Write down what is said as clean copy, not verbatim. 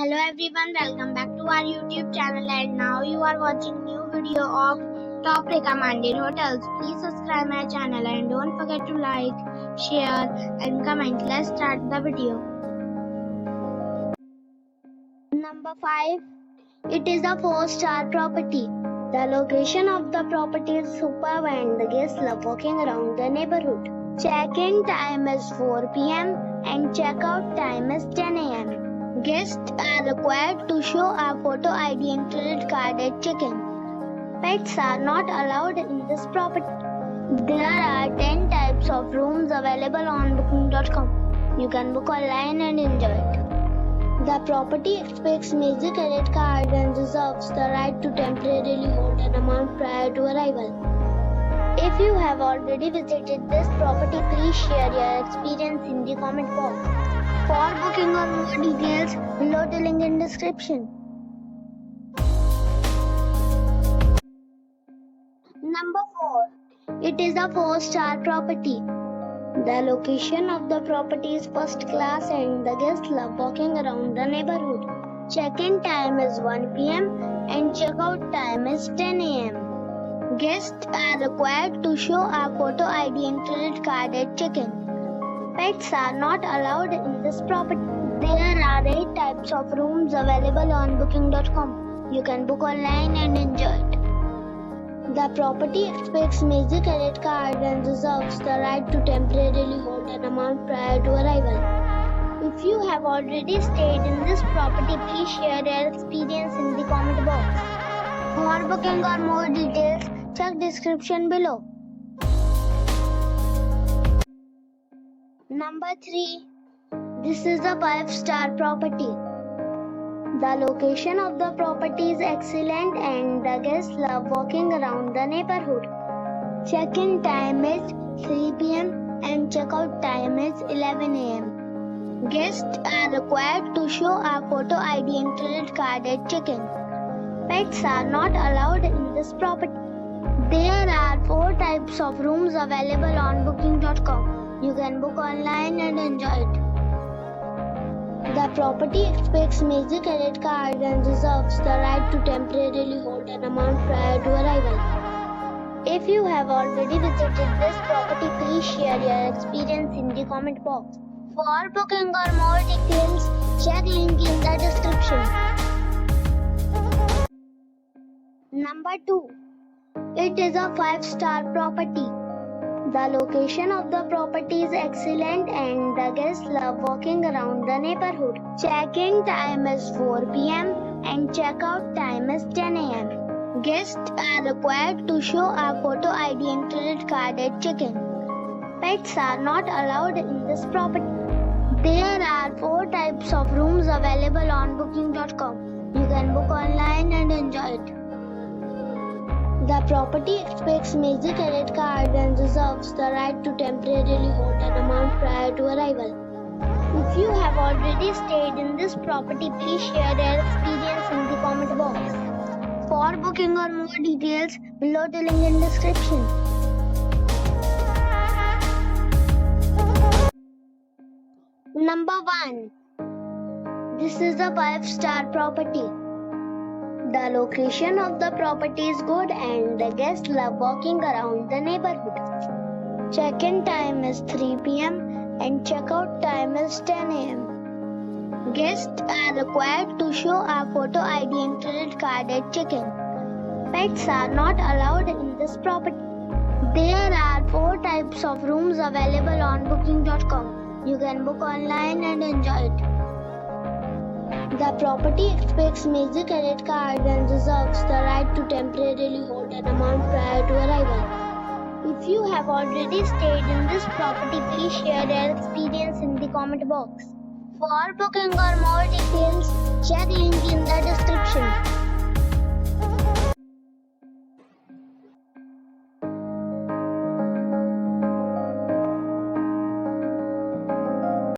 Hello everyone, welcome back to our YouTube channel and now you are watching new video of top recommended hotels. Please subscribe my channel and don't forget to like, share and comment. Let's start the video. Number 5. It is a 4-star property. The location of the property is superb and the guests love walking around the neighborhood. Check-in time is 4 p.m. and check-out time is 10 a.m. Guests are required to show a photo ID and credit card at check-in. Pets are not allowed in this property. There are 10 types of rooms available on booking.com. You can book online and enjoy it. The property expects major credit card and reserves the right to temporarily hold an amount prior to arrival. If you have already visited this property, please share your experience in the comment box. For booking or more details, below the link in description. Number 4. It is a 4-star property. The location of the property is first class and the guests love walking around the neighborhood. Check-in time is 1 p.m. and check-out time is 10 a.m. Guests are required to show a photo ID and credit card at check-in. Pets are not allowed in this property. There are 8 types of rooms available on booking.com. You can book online and enjoy it. The property expects major credit card and reserves the right to temporarily hold an amount prior to arrival. If you have already stayed in this property, please share your experience in the comment box. For booking or more details, check description below. Number 3. This is a 5-star property. The location of the property is excellent and the guests love walking around the neighborhood. Check-in time is 3 p.m. and check-out time is 11 a.m. Guests are required to show a photo ID and credit card at check-in. Pets are not allowed in this property. There are 4 types of rooms available on booking.com. You can book online and enjoy it. The property expects major credit card and reserves the right to temporarily hold an amount prior to arrival. If you have already visited this property, please share your experience in the comment box. For booking or more details, check link in the description. Number 2. It is a 5-star property. The location of the property is excellent and the guests love walking around the neighborhood. Check-in time is 4 p.m. and check-out time is 10 a.m. Guests are required to show a photo ID and credit card at check-in. Pets are not allowed in this property. There are 4 types of rooms available on booking.com. You can book online and enjoy it. The property expects major credit card and reserves the right to temporarily hold an amount prior to arrival. If you have already stayed in this property, please share your experience in the comment box. For booking or more details, below the link in description. Number 1. This is a 5-star property. The location of the property is good and the guests love walking around the neighborhood. Check-in time is 3 p.m. and check-out time is 10 a.m. Guests are required to show a photo ID and credit card at check-in. Pets are not allowed in this property. There are 4 types of rooms available on booking.com. You can book online and enjoy it. The property expects major credit card and reserves the right to temporarily hold an amount prior to arrival. If you have already stayed in this property, please share your experience in the comment box. For booking or more details, check link in the description.